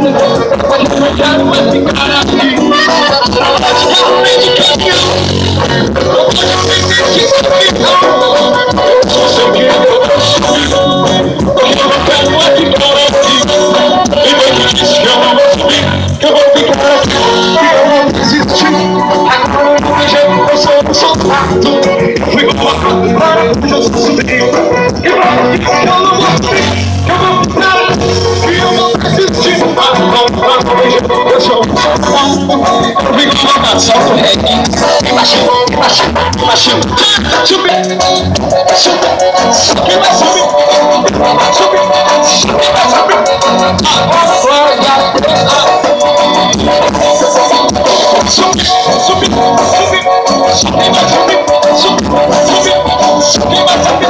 não quero mais ficar aqui. Realmente quero. Não pode me sentir só que eu subir. Eu não quero mais ficar aqui. E vai que diz que eu não vou subir, que eu vou ficar aqui. Eu não desisti. Agora eu não jeito, eu sou um soldado. Fui colocado para eu subir. E vai que eu não vou subir. Eu vou ficar aqui, eu não desisti. Eu sou um soldado. Eu vim colocado só no reggae. Baixinho, baixinho, baixinho. Subir, subir, subir, vai subir. Subir, subir, vai subir. Agora vai dar. Subir, subir, subir, subir, vai subir. Subir, subir, subir, vai subir.